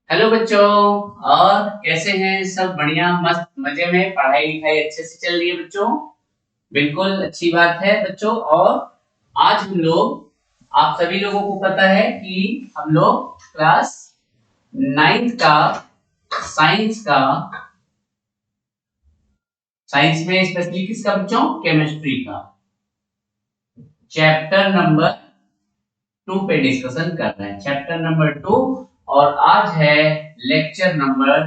Hello बच्चों। और कैसे हैं सब? बढ़िया, मस्त, मजे में? पढ़ाई लिखाई अच्छे से चल रही है बच्चों? बिल्कुल अच्छी बात है बच्चों। और आज हम लोग, आप सभी लोगों को पता है कि हम लोग क्लास नाइन्थ का साइंस का साइंस में स्पेशली किसका बच्चों? केमिस्ट्री का चैप्टर नंबर 2 पे डिस्कशन कर रहे हैं। Chapter number 2। और आज है लेक्चर नंबर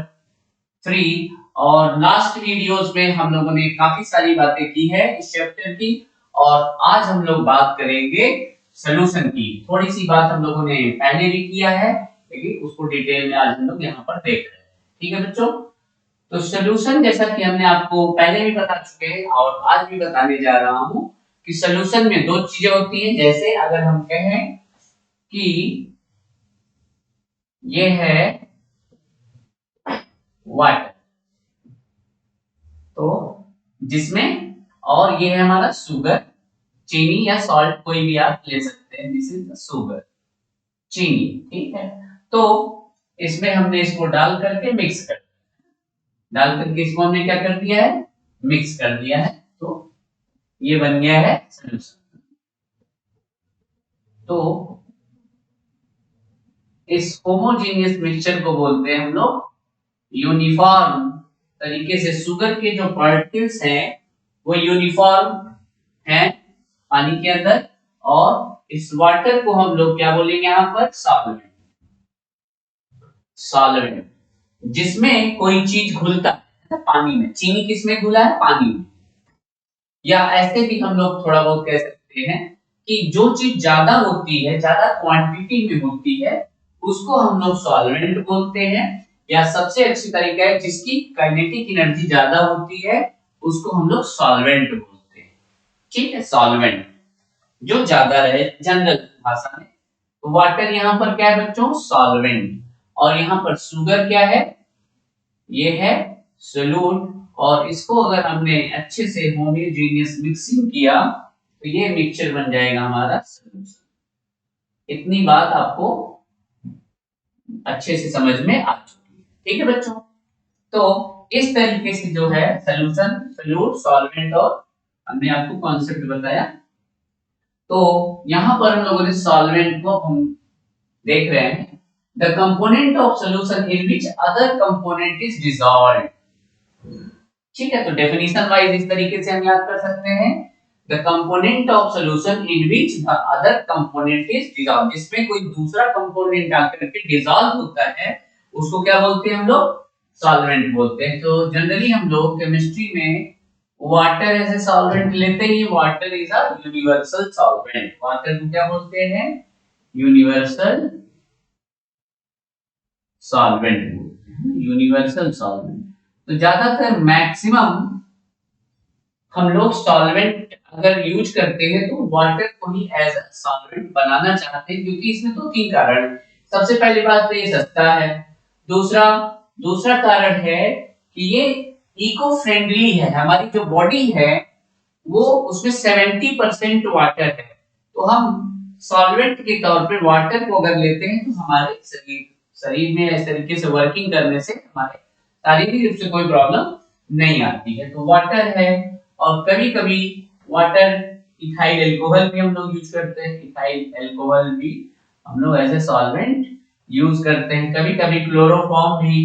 3। और लास्ट वीडियोस में हम लोगों ने काफी सारी बातें की है इस चैप्टर की। और आज हम लोग बात करेंगे सोल्यूशन की। थोड़ी सी बात हम लोगों ने पहले भी किया है, लेकिन उसको डिटेल में आज हम लोग यहाँ पर देख रहे हैं। ठीक है बच्चों? तो सोल्यूशन, जैसा कि हमने आपको पहले भी बता चुके हैं और आज भी बताने जा रहा हूँ कि सोल्यूशन में दो चीजें होती हैं। जैसे अगर हम कहें कि ये है वाटर, तो जिसमें, और ये है हमारा शुगर, चीनी या सॉल्ट कोई भी आप ले सकते हैं। दिस इज शुगर, चीनी। ठीक है? तो इसमें हमने इसको डाल करके मिक्स कर, डाल करके इसको हमने क्या कर दिया है? मिक्स कर दिया है। तो ये बन गया है सॉल्यूशन। तो इस होमोजेनियस मिक्सचर को बोलते हैं हम लोग यूनिफॉर्म तरीके से। शुगर के जो पार्टिकल्स हैं वो यूनिफॉर्म हैं पानी के अंदर, और इस वाटर को हम लोग क्या बोलेंगे यहाँ पर? सॉल्वेंट। सॉल्वेंट जिसमें कोई चीज घुलता है पानी में। चीनी किसमें घुला है? पानी में। या ऐसे भी हम लोग थोड़ा बहुत कह सकते हैं कि जो चीज ज्यादा होती है, ज्यादा क्वांटिटी में होती है, उसको हम लोग सॉल्वेंट बोलते हैं। या सबसे अच्छी तरीका है, जिसकी काइनेटिक एनर्जी ज्यादा होती है उसको हम लोग सॉल्वेंट बोलते हैं। ठीक है? सॉल्वेंट जो ज्यादा रहे जनरल भाषा में। तो वाटर यहाँ पर क्या है बच्चों? सॉल्वेंट। और यहाँ पर शुगर क्या है? ये है सोल्यूट। और इसको अगर हमने अच्छे से होमोजेनियस मिक्सिंग किया तो ये मिक्सचर बन जाएगा हमारा सोल्यूशन। इतनी बात आपको अच्छे से समझ में आ चुकी है। ठीक है बच्चों? तो इस तरीके से जो है सोल्यूशन, सोल्यूट, सॉल्वेंट, और हमने आपको कॉन्सेप्ट बताया। तो यहां पर हम लोगों ने सॉल्वेंट को हम देख रहे हैं, the component of solution in which other component is dissolved. ठीक है? तो डेफिनेशन वाइज इस तरीके से हम याद कर सकते हैं, the component of solution in which the other component is dissolved. जिसमें कोई दूसरा कंपोनेंट आकर के डिसॉल्व होता है उसको क्या बोलते हैं हम लोग? सॉल्वेंट बोलते हैं। तो जनरली हम लोग केमिस्ट्री में वाटर एज ए सॉल्वेंट लेते ही। Water is a universal solvent. Water को क्या बोलते हैं? यूनिवर्सल सॉल्वेंट बोलते हैं। Universal solvent. तो ज्यादातर मैक्सिमम हम लोग सॉल्वेंट अगर यूज करते हैं तो वाटर को ही एज अ सॉल्वेंट बनाना चाहते हैं, क्योंकि इसमें दो तीन कारण हैं। सबसे पहली बात तो ये सस्ता है। दूसरा दूसरा कारण है कि ये इको फ्रेंडली है। हमारी जो बॉडी है वो, उसमें 70% वाटर है। तो हम सॉल्वेंट के तौर पे वाटर को अगर लेते हैं तो हमारे शरीर शरीर में इस तरीके से वर्किंग करने से हमारे शारीरिक रूप से कोई प्रॉब्लम नहीं आती है। तो वाटर है। और कभी कभी वाटर, इथाइल अल्कोहल भी हम लोग यूज करते हैं। इथाइल अल्कोहल भी हम लोग एज ए सॉल्वेंट यूज करते हैं। कभी कभी क्लोरोफॉर्म भी,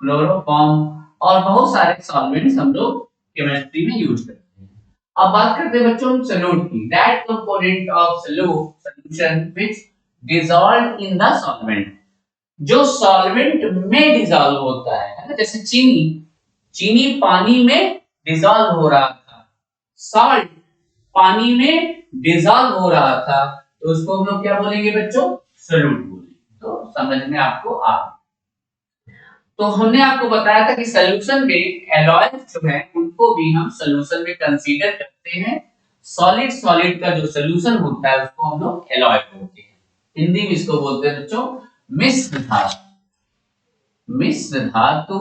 क्लोरोफॉर्म, और बहुत सारे सॉल्वेंट्स हम लोग केमिस्ट्री में यूज करते हैं। अब बात करते हैं बच्चों सोल्यूट की। That component of solute solution which dissolve in the solvent. जो सॉल्वेंट में डिसॉल्व होता है ना, जैसे चीनी, चीनी पानी में डिसॉल्व हो रहा था, सॉल्ट पानी में डिसॉल्व हो रहा था, तो उसको हम लोग क्या बोलेंगे बच्चों? सोल्यूट बोलेंगे। तो समझ में आपको आ, तो हमने आपको बताया था कि सॉल्यूशन में एलॉयज जो है उनको भी हम सॉल्यूशन में कंसीडर करते हैं। सॉलिड सॉलिड का जो सॉल्यूशन होता है उसको हम लोग एलॉय बोलते हैं। हिंदी में इसको बोलते हैं बच्चों मिश्र धातु। मिश्र धातु,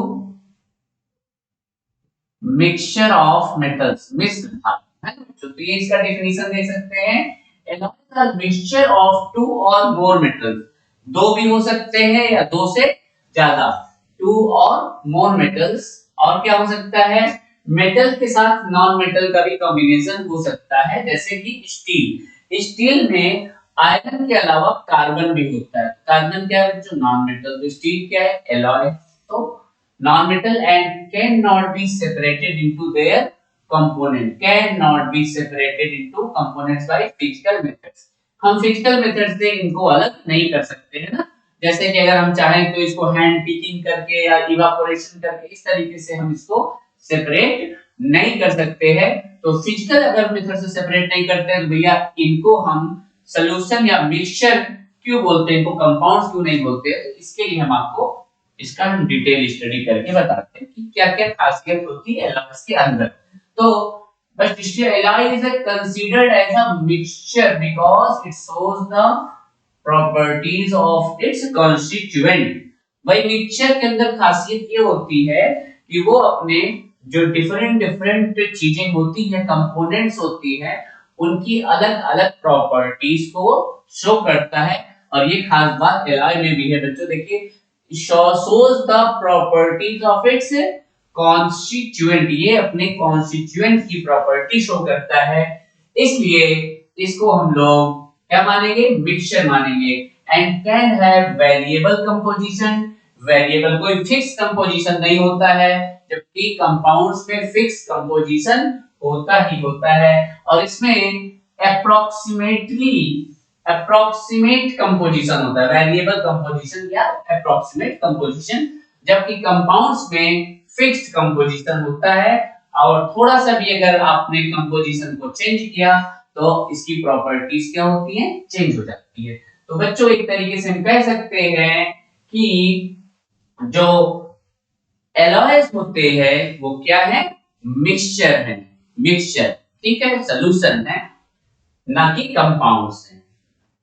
मिक्सचर ऑफ मेटल्स, मिश्र धातु है ना बच्चों? तो ये इसका डेफिनेशन दे सकते हैं, alloy is the mixture of two or more metals. दो भी हो सकते हैं या दो से ज्यादा, टू और मोर मेटल्स। और क्या हो सकता है, मेटल के साथ नॉन मेटल का भी कॉम्बिनेशन हो सकता है, जैसे कि स्टील। स्टील में आयरन के अलावा कार्बन भी होता है। कार्बन क्या है जो नॉन मेटल, तो स्टील क्या है, एलॉय। तो non metal and can not be separated into their component, can not be separated into components by physical methods. हम फिजिकल मेथड से इनको अलग नहीं कर सकते है ना। जैसे कि अगर हम चाहें तो इसको हैंड पिकिंग करके या इवापोरेशन करके इस तरीके से हम इसको सेपरेट नहीं कर सकते हैं। तो फिजिकल अगर मेथड से सेपरेट नहीं करते हैं तो भैया इनको हम सॉल्यूशन या मिक्सचर क्यों बोलते हैं, इनको कंपाउंड्स क्यों नहीं बोलते, तो इसके लिए हम आपको इसका हम डिटेल स्टडी करके बताते हैं कि क्या क्या खासियत होती है एलॉयस के अंदर। तो but alloy is considered as a mixture because it shows the properties of its constituent। भाई मिक्सचर के अंदर खासियत ये होती है कि वो अपने जो डिफरेंट डिफरेंट चीजें होती हैं, कंपोनेंट्स होती हैं, उनकी अलग अलग प्रॉपर्टीज को शो करता है। और ये खास बात एलॉय में भी है बच्चों, देखिए shows the properties of its constituent, ये अपने constituent की प्रॉपर्टी शो करता है, इसलिए इसको हम लोग क्या मानेंगे, मिक्सचर मानेंगे। And can have variable composition, variable कोई फिक्स कंपोजिशन नहीं होता है, जबकि कंपाउंड्स में फिक्स कंपोजिशन होता ही होता है। और इसमें अप्रोक्सीमेटली अप्रोक्सीमेट कंपोजिशन होता है, वेरिएबल कंपोजिशन या अप्रोक्सीमेट कंपोजिशन, जबकि कंपाउंड्स में फिक्स्ड कंपोजिशन होता है। और थोड़ा सा भी अगर आपने कंपोजिशन को चेंज किया तो इसकी प्रॉपर्टीज क्या होती हैं, चेंज हो जाती है। तो बच्चों एक तरीके से हम कह सकते हैं कि जो एलॉयज होते हैं वो क्या है, मिक्सचर है, मिक्सचर, ठीक है, सॉल्यूशन है, ना कि कंपाउंड्स है।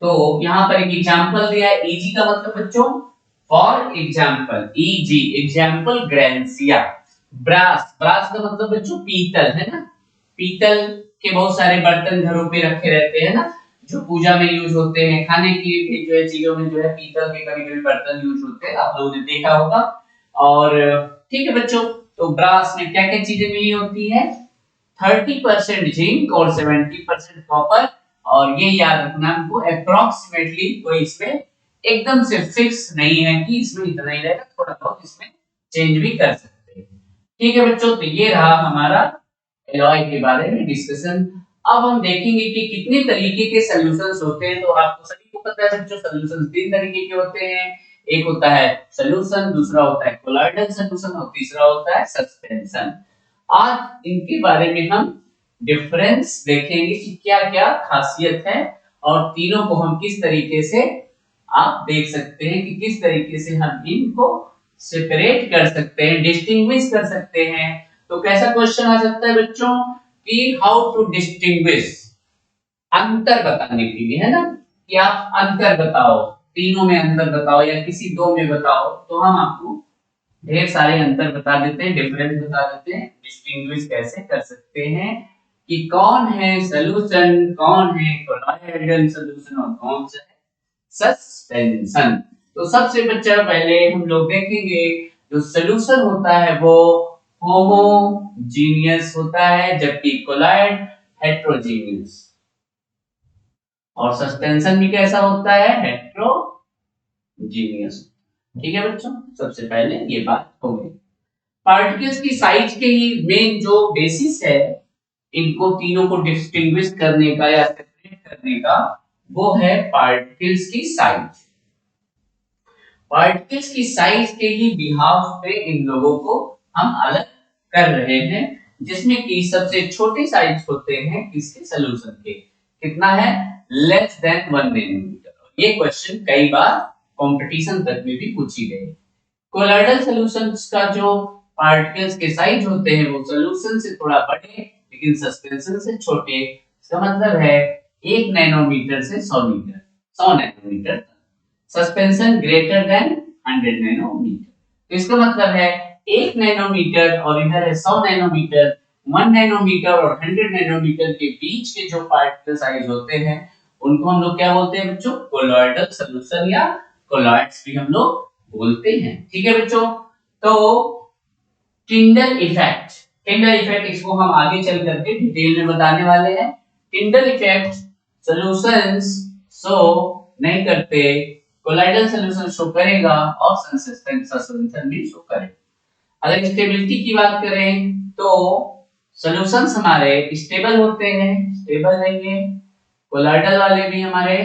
तो यहाँ पर एक एग्जांपल दिया है, ईजी का मतलब बच्चों, फॉर एग्जांपल, ईजी एग्जांपल ग्रेनेसिया। ब्रास, ब्रास का मतलब बच्चों पीतल है ना, पीतल के बहुत सारे बर्तन घरों पे रखे रहते हैं ना, जो पूजा में यूज होते हैं, खाने की भी जो है चीजों में जो है पीतल के कभी-कभी बर्तन यूज होते हैं, आप लोगों ने देखा होगा। और ठीक है बच्चों, तो ब्रास में क्या-क्या चीजें मिली होती है, 30% जिंक और 70% कॉपर। और ये याद रखना हमको, अप्रोक्सीमेटली कोई इसमें एकदम से फिक्स नहीं है कि इसमें इतना ही रहेगा, थोड़ा बहुत इसमें चेंज भी कर सकते हैं। ठीक है बच्चों, तो ये रहा हमारा एलॉय के बारे में डिस्कशन। अब हम देखेंगे कि कितने तरीके के सॉल्यूशंस होते हैं। तो आपको सभी को पता है बच्चों, सॉल्यूशंस तीन तरीके के होते हैं, एक होता है सॉल्यूशन, दूसरा होता है कोलॉइडल सॉल्यूशन और तीसरा होता है सस्पेंशन। आज इनके बारे में हम डिफरेंस देखेंगे कि क्या-क्या खासियत है और तीनों को हम किस तरीके से, आप देख सकते हैं कि किस तरीके से हम इनको सेपरेट कर सकते हैं, डिस्टिंग्विश कर सकते हैं। तो कैसा क्वेश्चन आ सकता है बच्चों कि हाउ टू डिस्टिंग्विश, अंतर बताने के लिए है ना, कि आप अंतर बताओ, तीनों में अंतर बताओ या किसी दो में बताओ, तो हम आपको ढेर सारे अंतर बता देते हैं, डिफरेंस बता देते हैं, डिस्टिंग्विश कैसे कर सकते हैं कि कौन है सॉल्यूशन, कौन है कोलॉइडल सॉल्यूशन और कौन सा है सस्पेंशन। तो सबसे बच्चा पहले हम लोग देखेंगे, जो सॉल्यूशन होता है वो होमोजीनियस होता है, जबकि कोलॉइड हेटेरोजीनियस। और सस्पेंशन भी कैसा होता है, हेटेरोजीनियस। ठीक है बच्चों, सबसे पहले ये बात हो गई। पार्टिकल्स की साइज के ही मेन जो बेसिस है इनको तीनों को डिस्टिंग्विश करने का या सेपरेट करने का, वो है पार्टिकल्स की साइज। पार्टिकल्स की साइज के ही बिहाफ पे इन लोगों को हम अलग कर रहे हैं, जिसमें कि सबसे छोटे साइज होते हैं किसके, सॉल्यूशन के, कितना है, लेस देन 1 नैनोमीटर। ये क्वेश्चन कई बार कंपटीशन तक में भी पूछी गई। कोलॉइडल सॉल्यूशंस का जो पार्टिकल्स के साइज होते हैं वो सॉल्यूशन से थोड़ा बड़े लेकिन सस्पेंशन से छोटे, इसका मतलब है 1 नैनोमीटर से 100 metre, 100 nanometre. Suspension greater than 100 nanometre, तो इसका मतलब है 1 नैनोमीटर और इधर है 100 नैनोमीटर, 1 नैनोमीटर और 100 नैनोमीटर के बीच के जो पार्टिकल साइज होते हैं उनको हम लोग क्या बोलते हैं बच्चों, कोलॉइडल सॉल्यूशन या कोलॉइड्स भी हम लोग बोलते हैं। ठीक है बच्चों, तो टिंडल इफेक्ट, टिंडल इफेक्ट इसको हम आगे चल करके डिटेल में बताने वाले हैं। टिंडल इफेक्ट सॉल्यूशंस शो नहीं करते, कोलाइडल सॉल्यूशन शो करेगा और कंसिस्टेंट सॉल्यूशन भी शो करेगा। अगर स्टेबिलिटी की बात करें तो सॉल्यूशंस हमारे स्टेबल होते हैं, स्टेबल रहेंगे, कोलाइडल वाले भी हमारे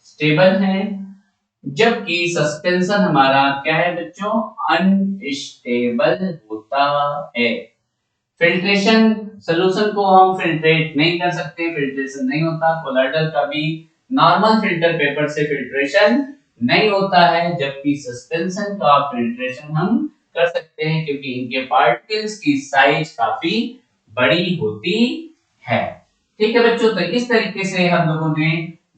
स्टेबल हैं, जबकि सस्पेंशन हमारा क्या है बच्चों, अनस्टेबल होता है। फिल्ट्रेशन, सॉल्यूशन को हम फिल्ट्रेट नहीं कर सकते, फिल्ट्रेशन नहीं होता। कोलाइडल का भी नॉर्मल फिल्टर पेपर से फिल्ट्रेशन नहीं होता है, जबकि सस्पेंशन का फिल्ट्रेशन हम कर सकते हैं क्योंकि इनके पार्टिकल्स की साइज काफी बड़ी होती है। ठीक है बच्चों, तो इस तरीके से हम लोगों ने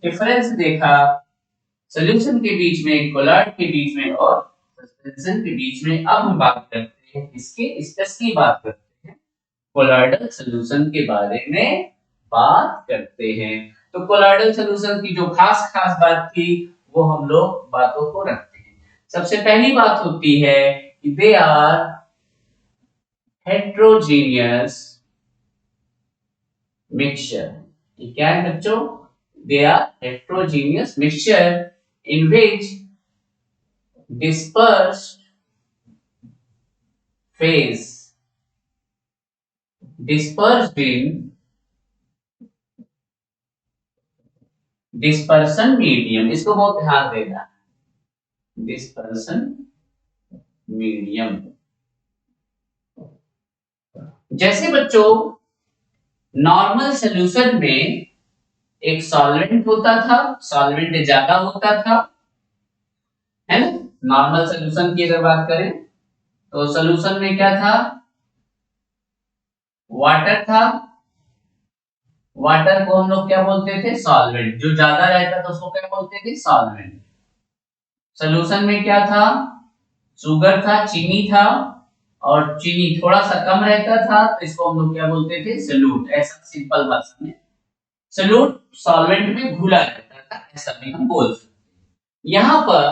डिफरेंस देखा सॉल्यूशन के बीच में, कोलाइड के बीच में और सस्पेंशन के बीच में। अब हम बात करते हैं इसके स्पेशली बात करते हैं कोलाइडल सॉल्यूशन के बारे में बात करते हैं। तो कोलाइडल सॉल्यूशन की जो खास खास बात थी वो हम लोग बातों को रखते हैं। सबसे पहली बात होती है कि दे आर हेट्रोजीनियस मिक्सचर। क्या है बच्चों, they are heterogeneous mixture in which dispersed phase dispersed in dispersion medium, इसको बहुत ध्यान देना, dispersion medium। जैसे बच्चों नॉर्मल सॉल्यूशन में एक सॉल्वेंट होता था, सॉल्वेंट ज्यादा होता था, है ना। नॉर्मल सॉल्यूशन की अगर बात करें तो सॉल्यूशन में क्या था, वाटर था, वाटर को हम लोग क्या बोलते थे, सॉल्वेंट। जो ज्यादा रहता था उसको क्या बोलते थे, सॉल्वेंट। सॉल्यूशन में क्या था, शुगर था, चीनी था, और चीनी थोड़ा सा कम रहता था तो इसको हम लोग क्या बोलते थे, सॉल्यूट। ऐसा सिंपल भाषा में सॉल्यूट सॉल्वेंट में घुला रहता था, ऐसा भी हम बोल सकते हैं। यहाँ पर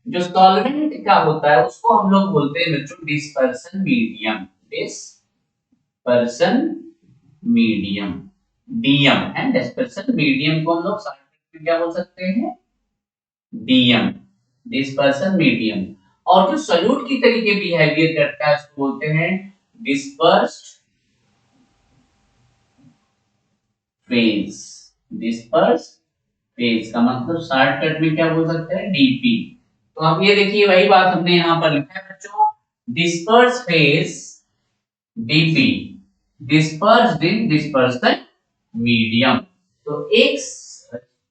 जो सॉल्वेंट का होता है उसको हम लोग बोलते हैं बच्चों dispersion medium, dispersion medium, DM है। डिस्पर्सन मीडियम को हम लोग शॉर्टकट में क्या बोल सकते हैं, डीएम, डिस्पर्सन मीडियम। और जो सॉल्यूट की तरीके बिहेवियर करता है उसको बोलते हैं डिस्पर्स्ड फेज। डिस्पर्स्ड फेज का मतलब शॉर्टकट में क्या बोल सकते हैं, डीपी। तो अब ये देखिए वही बात हमने यहां पर लिखा है बच्चों, डिस्पर्स फेज डीपी, डिस्पर्स्ड इन डिस्पर्सन मीडियम। तो एक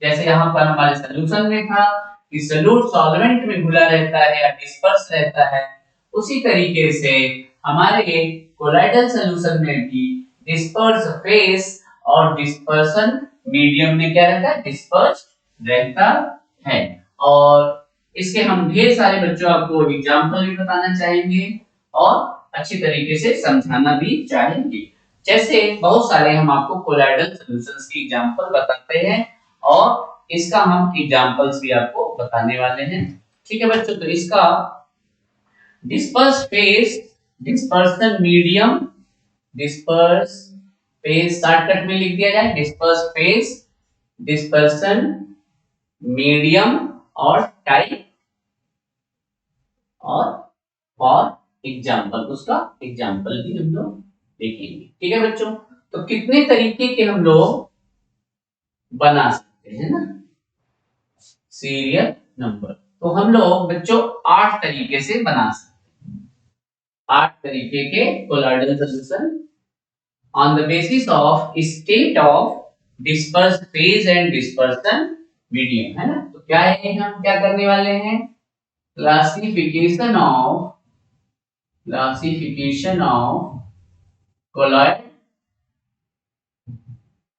जैसे यहां पर हमारे सॉल्यूशन में था कि सॉल्यूट सॉल्वेंट में घुला रहता है या डिस्पर्स रहता है, उसी तरीके से हमारे कोलाइडल सॉल्यूशन में भी डिस्पर्स फेज और डिस्पर्सन मीडियम में क्या रहता है, डिस्पर्स रहता है। और इसके हम ढेर सारे बच्चों आपको एग्जांपल भी बताना चाहेंगे और अच्छी तरीके से समझाना भी चाहेंगे। जैसे बहुत सारे हम आपको कोलाइडल सॉल्यूशंस की एग्जांपल बताते हैं और इसका हम एग्जांपल्स भी आपको बताने वाले हैं। ठीक है बच्चों, तो इसका disperse phase, dispersion medium, disperse phase shortcut में लिख दिया जाए, डिस्पर्स फेज, डिस्पर्सन मीडियम और टाइप और एग्जांपल, उसका एग्जांपल भी हम लोग देखेंगे। ठीक है बच्चों, तो कितने तरीके के हम लोग बना सकते हैं ना सीरियल नंबर, तो हम लोग बच्चों 8 तरीके से बना सकते हैं। 8 तरीके के colloidal solution on the basis of state of disperse phase and dispersion medium, है ना। तो क्या है, हम क्या करने वाले हैं, classification of colloid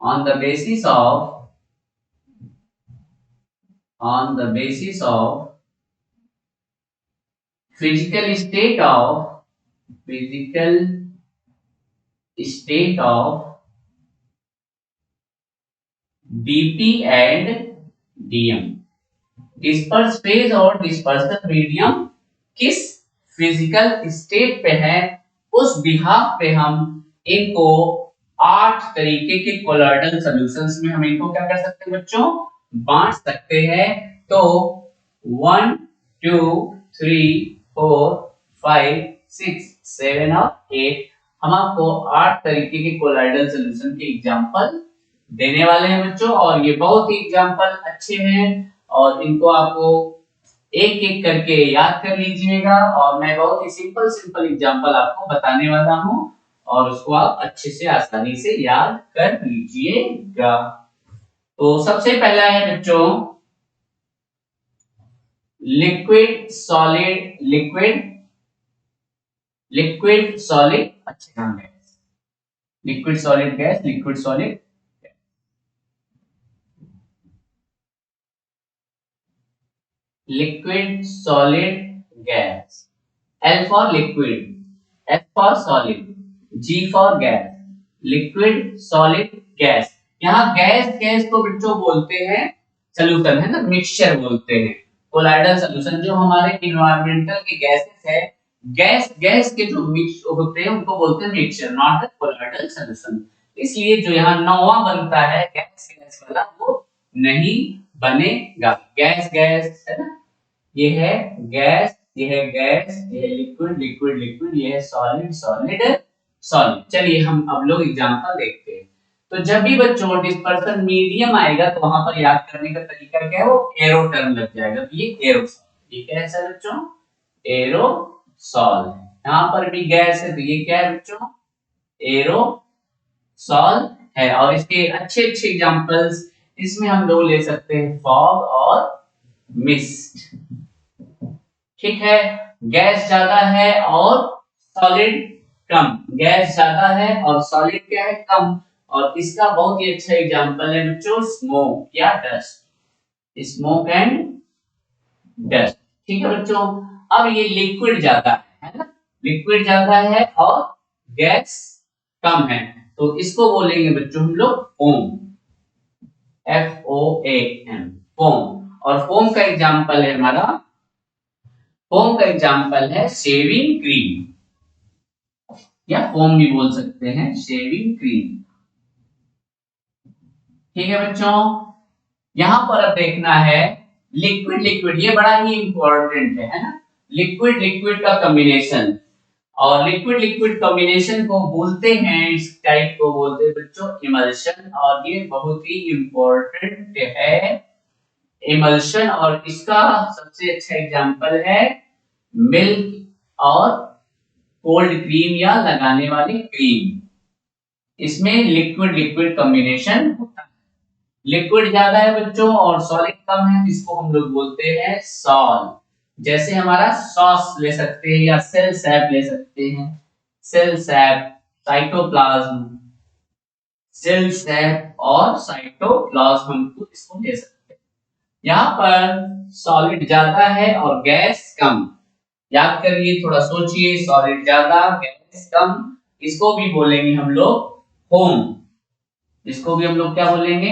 on the basis of physical state of dp and dm, disperse phase और डिस्पर्सन मीडियम किस फिजिकल स्टेट पे है, उस बिहाफ पे हम इनको 8 तरीके के कोलॉइडल सॉल्यूशंस में हम इनको क्या कर सकते हैं बच्चों, बांट सकते हैं। तो 1 2 3 4 5 6 7 और 8 हम आपको 8 तरीके के कोलॉइडल सॉल्यूशन के एग्जांपल देने वाले हैं बच्चों, और ये बहुत ही एग्जांपल अच्छे हैं और इनको आपको एक एक करके याद कर लीजिएगा, और मैं बहुत ही सिंपल सिंपल एग्जांपल आपको बताने वाला हूं और उसको आप अच्छे से आसानी से याद कर लीजिएगा। तो सबसे पहला है बच्चों liquid solid, liquid liquid solid, अच्छे काम है, liquid solid gas, liquid solid liquid solid gas. L for liquid, S for solid, G for gas, liquid solid gas। यहाँ गैस गैस को बच्चों बोलते हैं सोल्यूशन, है ना, मिक्सचर बोलते हैं। कोलाइडल सोल्यूशन जो हमारे इन्वायरमेंटल के गैसेस है, गैस गैस के जो मिक्स होते हैं उनको बोलते हैं mixture, not the colloidal solution. इसलिए जो यहाँ नौवा बनता है गैस गैस वाला वो नहीं बनेगा। गैस गैस है ना, ये है गैस, ये है गैस, ये है लिक्विड, लिक्विड लिक्विड, ये है सॉलिड, सॉलिड सॉलिड। चलिए हम अब लोग एग्जांपल देखते हैं। तो जब भी बच्चों डिस्पर्सन मीडियम आएगा तो वहां पर याद करने का तरीका क्या है, वो एरो टर्म लग जाएगा। तो ये एरोसॉल, ये क्या है बच्चों, एरोसॉल। यहाँ पर भी गैस है तो ये क्या है बच्चों, एरोसॉल है। और इसके अच्छे अच्छे एग्जांपल्स इसमें हम लोग ले सकते हैं फॉग और मिस्ट। ठीक है, गैस ज्यादा है और सॉलिड कम, गैस ज्यादा है और सॉलिड क्या है, कम। और इसका बहुत ही अच्छा एग्जांपल है बच्चों स्मोक या डस्ट, स्मोक एंड डस्ट। ठीक है बच्चों, अब ये लिक्विड ज्यादा है ना, लिक्विड ज्यादा है और गैस कम है, तो इसको बोलेंगे बच्चों हम लोग फोम, FOAM, फोम। और फोम का एग्जांपल है हमारा, फोम का एग्जांपल है शेविंग क्रीम, या फोम भी बोल सकते हैं, शेविंग क्रीम। ठीक है बच्चों, यहां पर अब देखना है लिक्विड लिक्विड, ये बड़ा ही इंपॉर्टेंट है ना, लिक्विड लिक्विड का कॉम्बिनेशन। और लिक्विड लिक्विड कॉम्बिनेशन को बोलते हैं, इस टाइप को बोलते हैं बच्चों इमल्शन, और ये बहुत ही इंपॉर्टेंट है इमल्शन। और इसका सबसे अच्छा एग्जांपल है मिल्क और कोल्ड क्रीम या लगाने वाली क्रीम, इसमें लिक्विड लिक्विड कॉम्बिनेशन होता है। लिक्विड ज्यादा है बच्चों और सॉलिड कम है, इसको हम लोग बोलते हैं सॉल। जैसे हमारा सॉस ले सकते हैं या सेल सैप ले सकते हैं, cell sap, cytoplasm, cell sap और साइटोप्लाज्म हम इसको ले सकते हैं। यहाँ पर सॉलिड ज्यादा है और गैस कम, याद करिए, थोड़ा सोचिए, सॉलिड ज्यादा गैस कम, इसको भी बोलेंगे हम लोग फोम, इसको भी हम लोग क्या बोलेंगे,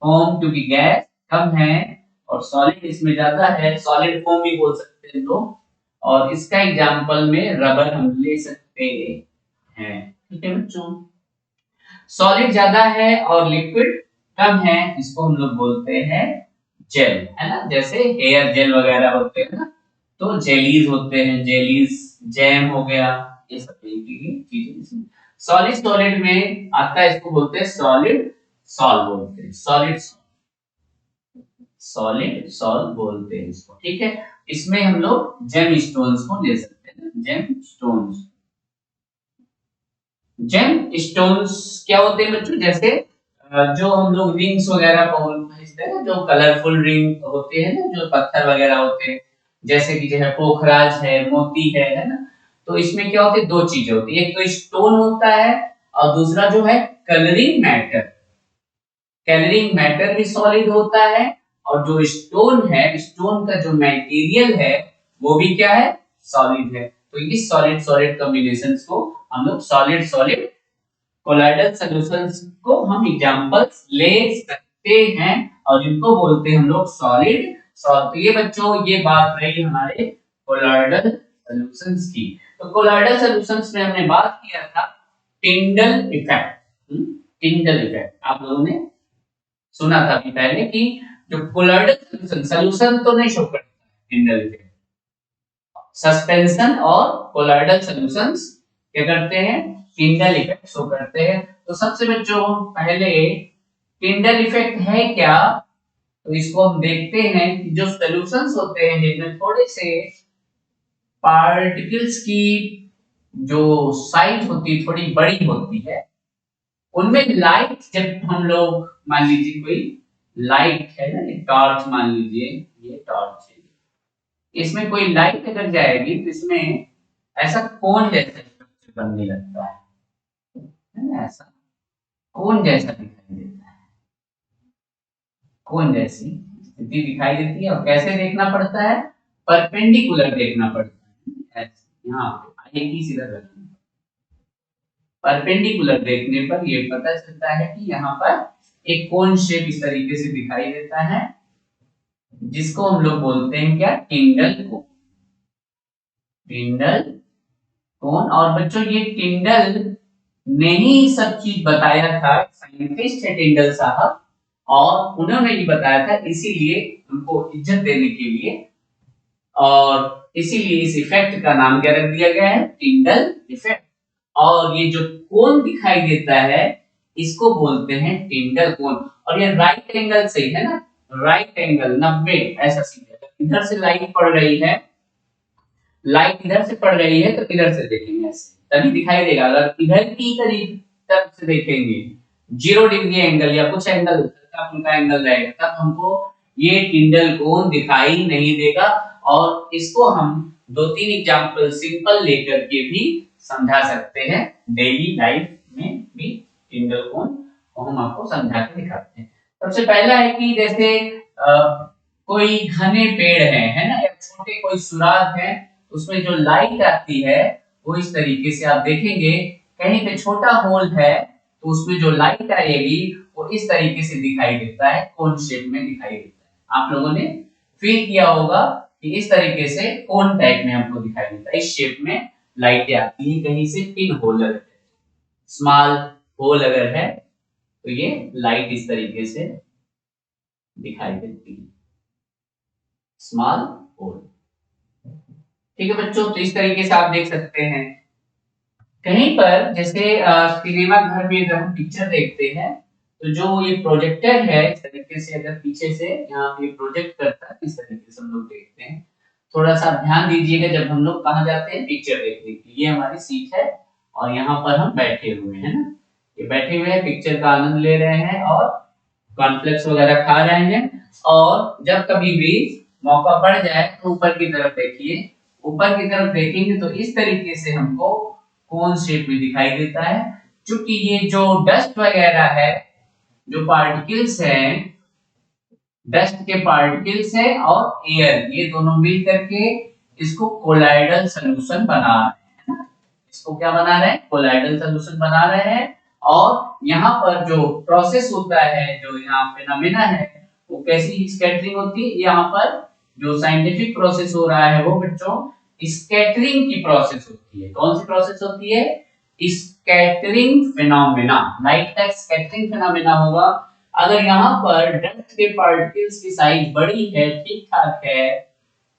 फोम, क्योंकि गैस कम है और सॉलिड इसमें ज्यादा है, सॉलिड फोम भी बोल सकते हैं लोग। और इसका एग्जांपल में रबर हम ले सकते हैं। ठीक है बच्चों, सॉलिड ज्यादा है और लिक्विड कम है, इसको हम लोग बोलते हैं जेल, है ना, जैसे हेयर जेल वगैरह होते हैं ना, तो जेलीज होते हैं, जेलीज, जैम हो गया, ये सब चीजें सॉलिड सॉलिड में आता है, इसको बोलते हैं सॉलिड सॉल बोलते हैं, सॉलिड सॉलिड सॉल बोलते हैं इसको। ठीक है, इसमें हम लोग जेम स्टोन्स को ले सकते हैं, जेम स्टोन्स। जेम स्टोन्स क्या होते हैं बच्चों, जैसे जो हम लोग रिंग्स वगैरह पहनते हैं, जो कलरफुल रिंग होते हैं ना, जो पत्थर वगैरह होते हैं, जैसे कि जो है पोखराज है, मोती है ना। तो इसमें क्या होती है, दो चीजें होती है, एक तो स्टोन होता है और दूसरा जो है कलरिंग मैटर। कलरिंग मैटर भी सॉलिड होता है और जो स्टोन है, स्टोन का जो मटेरियल है वो भी क्या है, सॉलिड है। तो ये सॉलिड सॉलिड कॉम्बिनेशंस को हम लोग सॉलिड सॉलिड कोलाइडल सॉल्यूशंस को हम एग्जांपल्स ले सकते हैं और इनको बोलते हैं हम लोग सॉलिड सॉल्व। तो ये बच्चों ये बात रही हमारे कोलॉइडल सॉल्यूशंस की। तो कोलॉइडल सॉल्यूशंस में हमने बात किया था टिंडल इफेक्ट। टिंडल इफेक्ट आप लोगों ने सुना था अभी पहले कि जो कोलॉइडल सॉल्यूशन तो नहीं शो करता टिंडल इफेक्ट, सस्पेंशन और कोलॉइडल सॉल्यूशंस क्या करते हैं, टिंडल इफेक्ट शो करते हैं। तो सबसे बच्चों पहले टिंडल इफेक्ट है क्या, तो इसको हम देखते हैं कि जो सॉल्यूशंस होते हैं जिनमें थोड़े से पार्टिकल्स की जो साइज होती है थोड़ी बड़ी होती है, उनमें लाइट जब हम लोग मान लीजिए कोई लाइट है ना, टॉर्च मान लीजिए, ये टॉर्च है, इसमें कोई लाइट अगर जाएगी तो इसमें ऐसा कोन जैसा स्ट्रक्चर बनने लगता है ना, ऐसा कोन जैसा दिखाई देता है, कोन जैसी स्थिति दिखाई देती है। और कैसे देखना पड़ता है, परपेंडिकुलर देखना पड़ता है, यहाँ पे एक ही सीधा रखना, परपेंडिकुलर देखने पर ये पता चलता है कि यहाँ पर एक कोन शेप इस तरीके से दिखाई देता है, जिसको हम लोग बोलते हैं क्या, टिंडल कोन। टिंडल कोन। और बच्चों ये टिंडल ने ही सब चीज बताया था, साइंटिस्ट है टिंडल साहब, और उन्होंने ही बताया था, इसीलिए उनको इज्जत देने के लिए और इसीलिए इस इफेक्ट का नाम क्या रख दिया गया है, टिंडल इफेक्ट। और ये जो कोन दिखाई देता है इसको बोलते हैं टिंडल कोन। और ये राइट एंगल से है ना, राइट एंगल 90 ऐसा सीधा, इधर से लाइट पड़ रही है, लाइट इधर से पड़ रही है तो इधर से देखेंगे ऐसे तभी दिखाई देगा। अगर इधर की तरफ से देखेंगे 0 डिग्री एंगल या कुछ एंगल उनका एंगल रहेगा, तब हमको ये टिंडल कोन दिखाई नहीं देगा। और इसको हम 2-3 एग्जांपल सिंपल लेकर के भी समझा सकते हैं, डेली लाइफ में भी टिंडल कोन को हम आपको समझा के दिखाते हैं। सबसे पहला है कि जैसे कोई घने पेड़ है ना, या छोटे कोई सुराग है, उसमें जो लाइट आती है वो इस तरीके से आप देखेंगे, कहीं पे छोटा होल है तो उसमें जो लाइट आएगी वो इस तरीके से दिखाई देता है, कोन शेप में दिखाई देता है। आप लोगों ने फील किया होगा कि इस तरीके से कोन टाइप में हमको दिखाई देता है, इस शेप में लाइटें आती है, कहीं से पिन होल अगर है, स्मॉल होल अगर है तो ये लाइट इस तरीके से दिखाई देती है, स्मॉल होल। ठीक है बच्चों, तो इस तरीके से आप देख सकते हैं। कहीं पर जैसे सिनेमा घर में अगर हम पिक्चर देखते हैं तो जो ये प्रोजेक्टर है इस तरीके से अगर पीछे से यहाँ पे प्रोजेक्ट करता है, इस तरीके से हम लोग देखते हैं। थोड़ा सा ध्यान दीजिएगा जब हम लोग कहाँ जाते हैं पिक्चर देखने के लिए, ये हमारी सीट है और यहाँ पर हम बैठे हुए हैं ना, ये बैठे हुए हैं, पिक्चर का आनंद ले रहे हैं और कॉर्नफ्लेक्स वगैरह खा रहे हैं। और जब कभी भी मौका पड़ जाए तो ऊपर की तरफ देखिए, ऊपर की तरफ देखेंगे तो इस तरीके से हमको कोन शेप में दिखाई देता है। क्योंकि ये जो डस्ट वगैरह है, जो पार्टिकल्स हैं, डस्ट के पार्टिकल्स है और एयर, ये दोनों मिल करके इसको कोलाइडल सॉल्यूशन बना रहे हैं, इसको क्या बना रहे हैं, कोलाइडल सॉल्यूशन बना रहे हैं। और यहाँ पर जो प्रोसेस होता है, जो यहाँ फिनोमेना है, वो कैसी स्कैटरिंग होती है, यहाँ पर जो साइंटिफिक प्रोसेस हो रहा है वो बच्चों स्कैटरिंग की प्रोसेस होती है। कौन सी प्रोसेस होती है, स्कैटरिंग फिनोमेना, लाइट का स्कैटरिंग फिनोमेना होगा। अगर यहाँ पर डस्ट के पार्टिकल्स की साइज बड़ी है, ठीक ठाक है,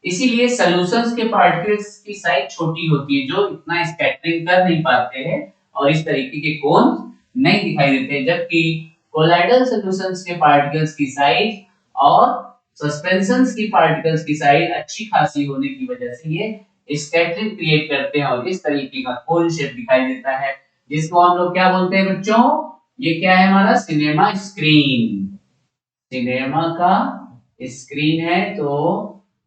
इसीलिए सॉल्यूशंस के पार्टिकल्स की साइज छोटी होती है, जो इतना स्कैटरिंग कर नहीं पाते हैं और इस तरीके के कोन नहीं दिखाई देते। जबकि कोलाइडल सॉल्यूशंस के पार्टिकल्स की साइज और सस्पेंशंस की पार्टिकल्स की साइज अच्छी खासी होने की वजह से ये स्कैटरिंग क्रिएट करते हैं और इस तरीके का कोन शेप दिखाई देता है, जिसको हम लोग क्या बोलते हैं बच्चों, ये क्या है हमारा सिनेमा स्क्रीन। सिनेमा का स्क्रीन है, तो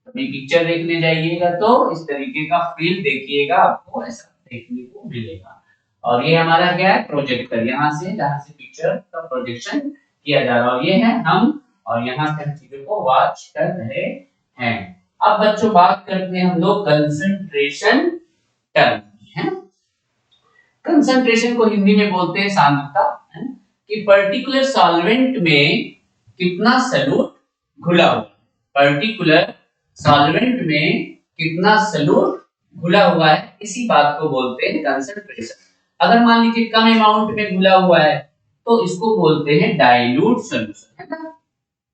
अभी पिक्चर देखने जाइएगा तो इस तरीके का फील देखिएगा, आपको ऐसा देखने को मिलेगा। और ये हमारा क्या है, प्रोजेक्टर, यहाँ से जहाँ से पिक्चर का प्रोजेक्शन किया जा रहा है, और ये है हम, और यहाँ से हम चीजों को वॉच कर रहे हैं। अब बच्चों बात करते हैं हम लोग कंसंट्रेशन टर्म, है ना। कंसंट्रेशन को हिंदी में बोलते हैं सांद्रता, है कि पर्टिकुलर सॉल्वेंट में कितना सॉल्यूट घुला हुआ, पर्टिकुलर सॉल्वेंट में कितना सॉल्यूट घुला हुआ है, इसी बात को बोलते हैं कंसंट्रेशन। अगर मान लीजिए कम अमाउंट में घुला हुआ है तो इसको बोलते हैं डाइल्यूट सॉल्यूशन, है ना।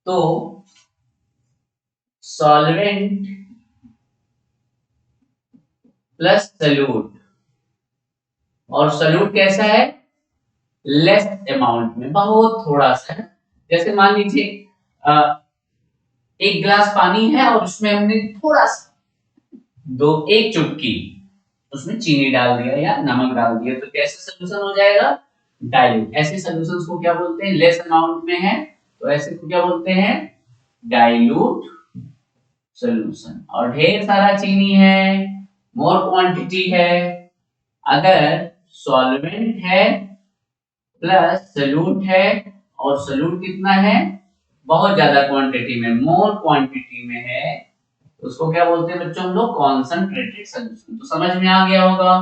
तो सॉल्वेंट प्लस सॉल्यूट, और सॉल्यूट कैसा है, लेस अमाउंट में, बहुत थोड़ा सा है। जैसे मान लीजिए एक गिलास पानी है और उसमें हमने थोड़ा सा एक चुटकी उसमें चीनी डाल दिया या नमक डाल दिया, तो कैसे सॉल्यूशन हो जाएगा, डाइल्यूट। ऐसे सॉल्यूशंस को क्या बोलते हैं, लेस अमाउंट में है तो ऐसे को क्या बोलते हैं, डाइल्यूट सॉल्यूशन। और ढेर सारा चीनी है, मोर क्वांटिटी है, अगर सॉल्वेंट है प्लस सॉल्यूट है और सॉल्यूट कितना है, बहुत ज्यादा क्वांटिटी में, मोर क्वांटिटी में है, उसको क्या बोलते हैं बच्चों हम लोग, कॉन्संट्रेटेड सॉल्यूशन। तो समझ में आ गया होगा,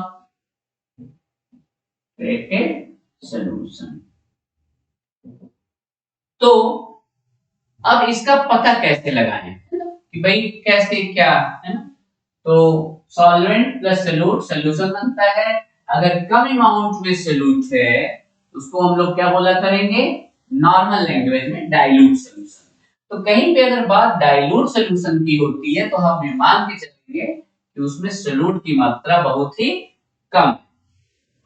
सॉल्यूशन। तो अब इसका पता कैसे लगाएं कि भाई कैसे क्या है ना। तो सॉल्वेंट प्लस सॉल्यूट सॉल्यूशन बनता है। अगर कम अमाउंट में सॉल्यूट है उसको हम लोग क्या बोला करेंगे, नॉर्मल लैंग्वेज में डाइल्यूट सॉल्यूशन। तो कहीं पे अगर बात डाइल्यूट सॉल्यूशन की होती है तो हम ये मान के चलेंगे कि उसमें सॉल्यूट की मात्रा बहुत ही कम है।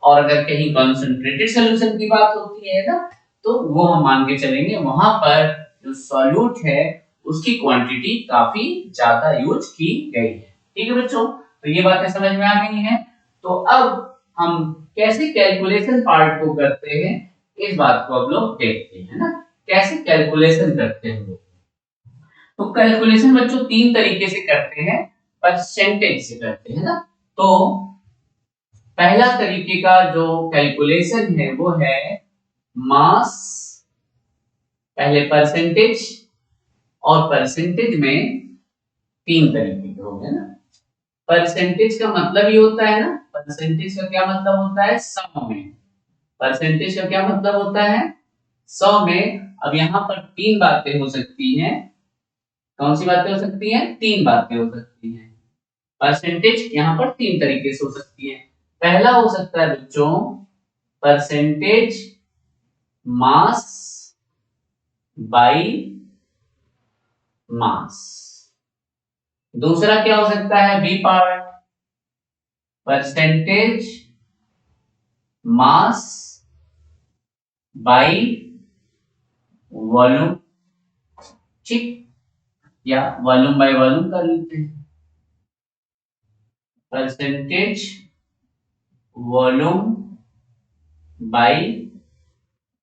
और अगर कहीं कॉन्सेंट्रेटेड सॉल्यूशन की बात होती है ना, तो वो हम मान के चलेंगे वहां पर जो सॉल्यूट है उसकी क्वांटिटी काफी ज्यादा यूज की गई है। ठीक है बच्चों, तो ये बातें समझ में आ गई हैं। तो अब हम कैसे कैलकुलेशन पार्ट को करते हैं इस बात को अब लोग देखते हैं ना, कैसे कैलकुलेशन करते हैं लोग। तो कैलकुलेशन बच्चों तीन तरीके से करते हैं, परसेंटेज से करते हैं ना। तो पहला तरीके का जो कैलकुलेशन है वो है मास, पहले परसेंटेज, और परसेंटेज में तीन तरीके के हो गए ना। परसेंटेज का मतलब ये होता है ना, परसेंटेज का क्या मतलब होता है, 100 में। परसेंटेज का क्या मतलब होता है, 100 में। अब यहाँ पर तीन बातें हो सकती हैं, कौन सी बातें हो सकती हैं, तीन बातें हो सकती हैं। परसेंटेज यहाँ पर तीन तरीके से हो सकती है। पहला हो सकता है बच्चों परसेंटेज मास बाई मास। दूसरा क्या हो सकता है, B part, percentage mass by volume. ठीक, या वॉल्यूम बाई वॉल्यूम कर लेते हैं, परसेंटेज वॉल्यूम बाई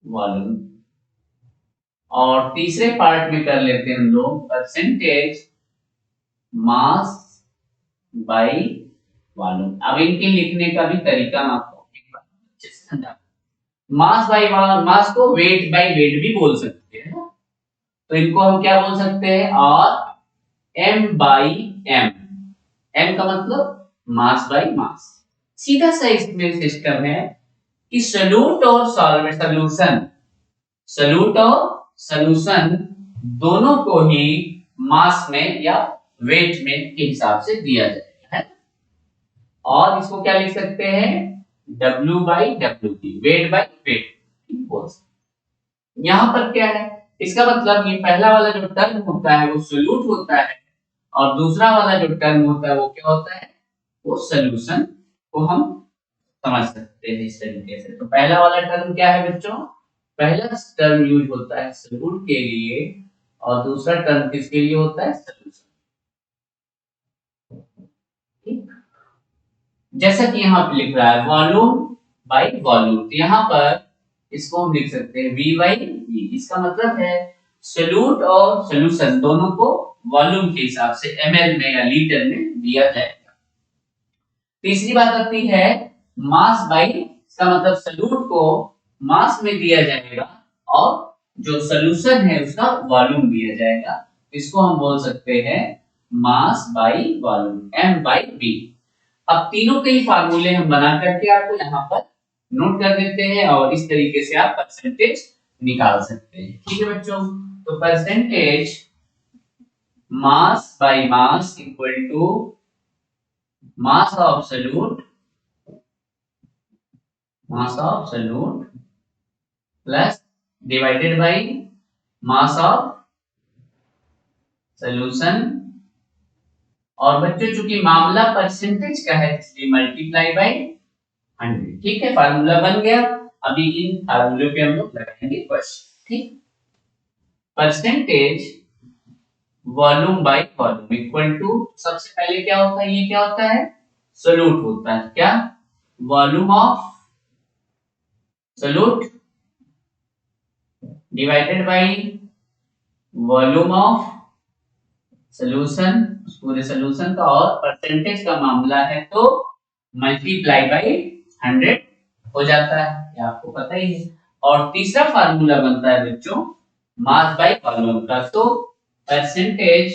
वॉल्यूम। और तीसरे पार्ट में कर लेते हैं हम लोग परसेंटेज मास बाई वॉल्यूम। अब इनके लिखने का भी तरीका मैं आपको एक बार अच्छे से समझा। मास बाई मास को वेट बाई वेट भी बोल सकते हैं ना, तो इनको हम क्या बोल सकते हैं, और एम बाई एम। एम का मतलब मास बाई मास। सीधा सा इसमें सिस्टम है कि सॉल्यूट और सॉल्यूशन, सॉल्यूट और सॉल्यूशन दोनों को ही मास में या वेट में के हिसाब से दिया जाएगा है। और इसको क्या लिख सकते हैं, W बाई डब्ल्यू की, वेट बाई वेट बोल सकते। यहां पर क्या है, इसका मतलब ये पहला वाला जो टर्म होता है वो सॉल्यूट होता है, और दूसरा वाला जो टर्म होता है वो क्या होता है, वो सॉल्यूशन को हम समझ सकते हैं इस तरीके से। तो पहला वाला टर्म क्या है बच्चों, पहला टर्म यूज होता है सॉल्यूट के लिए, और दूसरा टर्म किसके लिए होता है, सॉल्यूशन। ठीक, जैसा कि यहाँ पे लिख रहा है वॉल्यूम बाई वॉल्यूम, तो यहाँ पर इसको हम लिख सकते हैं V बाई V। इसका मतलब है सॉल्यूट और सॉल्यूशन दोनों को वॉल्यूम के हिसाब से ml में या लीटर में दिया जाएगा। तीसरी बात आती है मास बाई, इसका मतलब सॉल्यूट को मास में दिया जाएगा और जो सॉल्यूशन है उसका वॉल्यूम दिया जाएगा। इसको हम बोल सकते हैं मास by volume, m by v। अब तीनों के ही फार्मूले हम बना करके आपको यहाँ पर नोट कर देते हैं, और इस तरीके से आप परसेंटेज निकाल सकते हैं। ठीक है बच्चों, तो percentage mass by mass equal to mass of solute plus divided by mass of solution. और बच्चों चूंकि मामला परसेंटेज का है इसलिए मल्टीप्लाई बाय 100। ठीक है, फार्मूला बन गया। अभी इन फार्मूलों पे हम लोग लगाएंगे क्वेश्चन। ठीक, percentage volume by volume equal to, सबसे पहले क्या होता है, ये क्या होता है, सोल्यूट होता है। क्या, volume of solute divided by volume of solution, पूरे सॉल्यूशन का। और परसेंटेज का मामला है तो मल्टीप्लाई बाय 100 हो जाता है, ये आपको पता ही है। और तीसरा फार्मूला बनता है बच्चों मास बाय वॉल्यूम का। तो percentage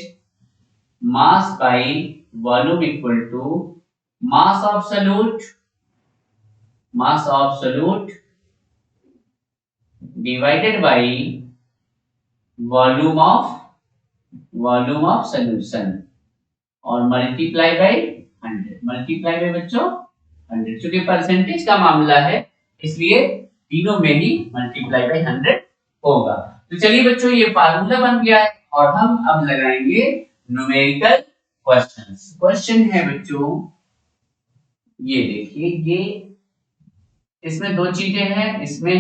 mass by volume equal to mass of solute divided by volume of solution और मल्टीप्लाई बाय 100। मल्टीप्लाई बाय बच्चों 100, क्योंकि परसेंटेज का मामला है इसलिए तीनों में ही मल्टीप्लाई बाय 100 होगा। तो चलिए बच्चों, ये फार्मूला बन गया है और हम अब लगाएंगे न्यूमेरिकल क्वेश्चंस। क्वेश्चन है बच्चों, ये देखिए, ये इसमें दो चीजें हैं। इसमें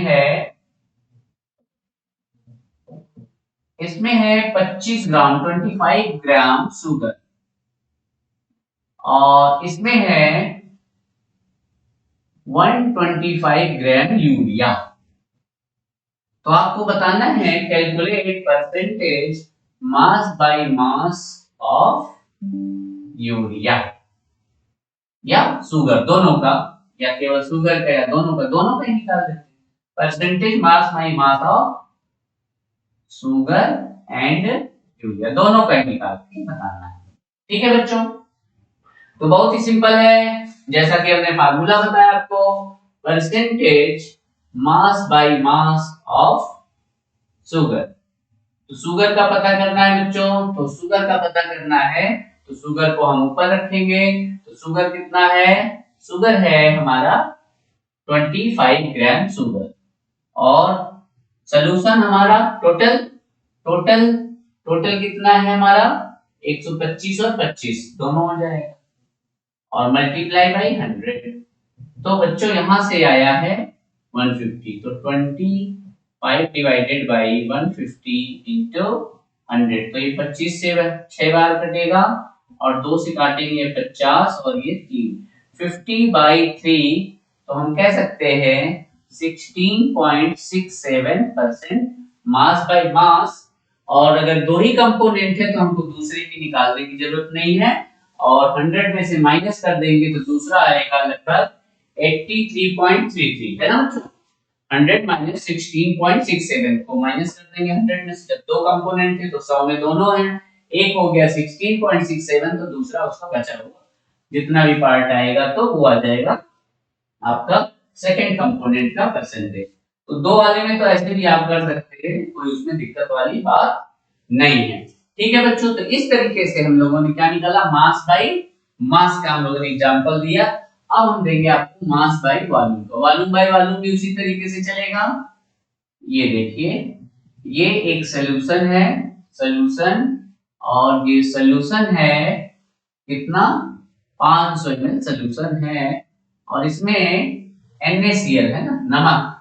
है 25 ग्राम 25 ग्राम शुगर और इसमें है 125 ग्राम यूरिया। तो आपको बताना है calculate percentage mass by mass of urea या शुगर, दोनों का, या केवल शुगर का या दोनों का ही निकाल देते हैं। Percentage mass by mass of sugar and urea, दोनों का ही निकाल के बताना है। ठीक है बच्चों, तो बहुत ही सिंपल है, जैसा कि हमने फार्मूला बताया आपको, percentage mass by mass of sugar. तो शुगर का पता करना है बच्चों, तो शुगर का पता करना है तो शुगर को हम ऊपर रखेंगे। तो शुगर कितना है, शुगर है हमारा 25 ग्राम शुगर। और सॉल्यूशन हमारा टोटल कितना है हमारा 125 और 25 दोनों हो जाएगा और मल्टीप्लाई बाय 100। तो बच्चों यहां से आया है 150। तो 25 डिवाइडेड बाय 150 इंटू 100। तो ये 25 से 6 बार कटेगा और 2 से काटेंगे 50 और ये 3, 50/3। तो हम कह सकते हैं 16.67% मास बाय मास। और अगर दो ही कंपोनेंट है तो हमको दूसरे की निकालने की जरूरत नहीं है और 100 में से माइनस कर देंगे तो दूसरा आएगा लगभग 83.33, है ना बच्चों। 100 माइनस 16.67 को माइनस कर देंगे 100 में से। जब दो कंपोनेंट थे तो 100 में दोनों हैं, एक हो गया 16.67 तो दूसरा उसका बचा हुआ जितना भी पार्ट आएगा तो वो आ जाएगा आपका सेकंड कंपोनेंट का परसेंटेज। तो दो वाले में तो ऐसे भी आप कर सकते हैं, कोई उसमें दिक्कत वाली बात नहीं है। ठीक है बच्चों, तो इस तरीके से हम लोगों ने क्या निकाला, मास बाय मास का हम लोगों ने एग्जांपल दिया। अब हम देंगे आपको मास बाय वॉल्यूम का। वॉल्यूम बाय वॉल्यूम भी उसी तरीके से चलेगा। ये देखिए, ये एक सॉल्यूशन है, और ये सॉल्यूशन है कितना, 500 ml सॉल्यूशन है और इसमें NaCl है ना, नमक।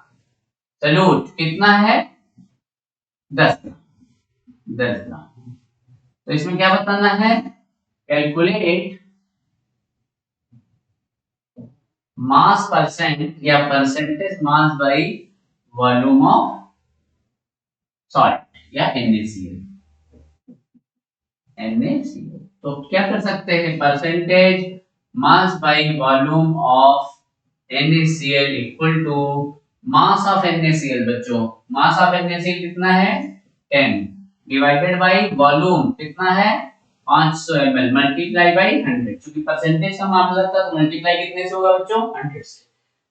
सॉल्यूट कितना है 10 ग्राम। तो इसमें क्या बताना है, कैलकुलेट मास परसेंट या percentage mass by volume of salt या NaCl। तो क्या कर सकते हैं, percentage mass by volume of NaCl equal to mass of NaCl। बच्चों मास ऑफ NaCl कितना है 10 डिवाइडेड बाय वॉल्यूम कितना है 500 ml मल्टीप्लाई बाय 100। क्योंकि परसेंटेज का मामला था तो मल्टीप्लाई कितने से होगा बच्चों, 100 से।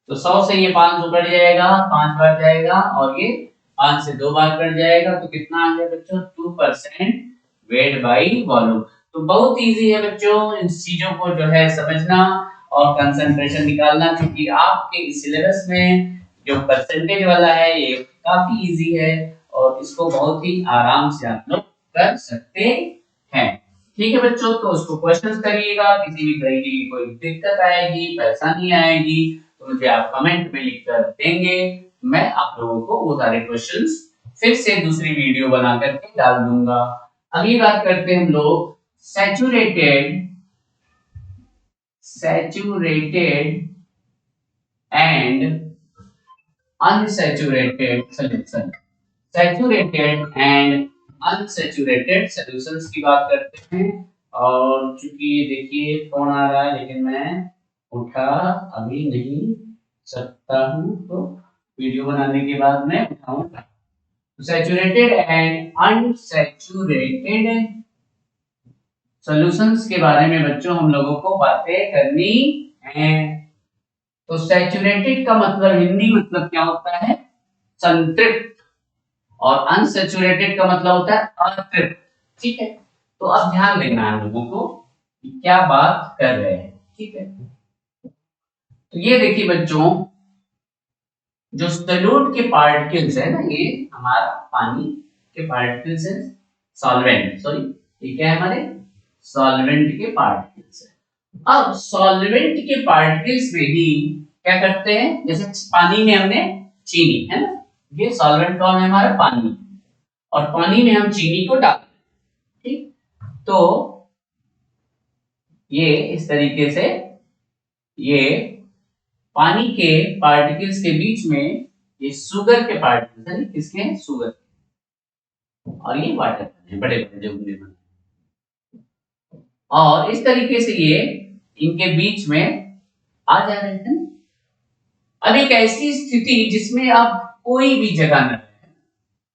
तो 100 से ये 500 कट जाएगा, 5 बार जाएगा और ये 5 से 2 बार कट जाएगा। तो कितना आ गया बच्चों, 2% वेट बाई वॉल्यूम। तो बहुत इजी है बच्चों इन चीजों को जो है समझना और कंसंट्रेशन निकालना, क्योंकि आपके सिलेबस में जो परसेंटेज वाला है ये काफी इजी है और इसको बहुत ही आराम से आप लोग कर सकते हैं। ठीक है बच्चों, तो उसको क्वेश्चंस करिएगा, किसी भी तरीके की कोई दिक्कत आएगी, परेशानी आएगी तो मुझे आप कमेंट में लिख कर देंगे, मैं आप लोगों को वो सारे क्वेश्चंस फिर से दूसरी वीडियो बना करके डाल दूंगा। अगली बात करते हैं हम लोग saturated and unsaturated solution, saturated and unsaturated solutions की बात करते हैं। और चूंकि देखिए फोन आ रहा है लेकिन मैं उठा अभी नहीं सकता हूं, तो वीडियो बनाने के बाद मैं उठाऊंगा। सैचुरेटेड एंड अनसैचुरेटेड सॉल्यूशंस के बारे में बच्चों हम लोगों को बातें करनी है। तो सैचुरेटेड का मतलब हिंदी मतलब क्या होता है? संतृप्त, और अनसैचुरेटेड का मतलब होता है अतृप्त। ठीक है, तो अब ध्यान देना है लोगों को कि क्या बात कर रहे हैं। ठीक है, तो ये देखिए बच्चों, जो सॉल्यूट के पार्टिकल्स है ना, ये हमारा पानी के पार्टिकल्स है, सॉल्वेंट, सॉरी ये क्या है हमारे सॉल्वेंट के पार्टिकल्स है। अब सॉल्वेंट के पार्टिकल्स में ही क्या करते हैं, जैसे पानी में हमने चीनी है ना, ये सॉल्वेंट कौन है हमारा पानी, और पानी में हम चीनी को डालते हैं। ठीक, तो ये इस तरीके से ये पानी के पार्टिकल्स के बीच में ये शुगर के पार्टिकल्स है, किसके हैं शुगर, और ये वाटर है, बड़े बड़े जो बने, और इस तरीके से ये इनके बीच में आ जा रहे हैं। अब एक ऐसी स्थिति जिसमें अब कोई भी जगह न रहे,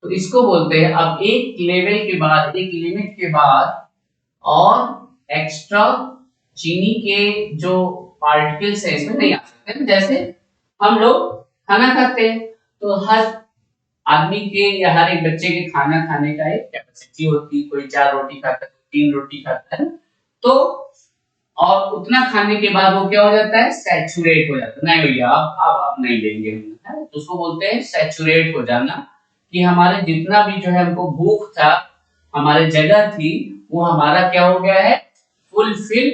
तो इसको बोलते हैं, अब एक लेवल के बाद, एक लिमिट के बाद और एक्स्ट्रा चीनी के जो पार्टिकल्स है इसमें नहीं आ सकते। जैसे हम लोग खाना खाते हैं तो हर आदमी के या हर एक बच्चे के खाना खाने का एक कैपेसिटी होती है, कोई 4 रोटी खाता है, 3 रोटी खाता है, तो और उतना खाने के बाद वो क्या हो जाता है, सैचुरेट हो जाता है। नहीं भैया अब नहीं लेंगे हम, तो उसको बोलते हैं सैचुरेट हो जाना, कि हमारे जितना भी जो है हमको भूख था, हमारे जगह थी, वो हमारा क्या हो गया है, फुलफिल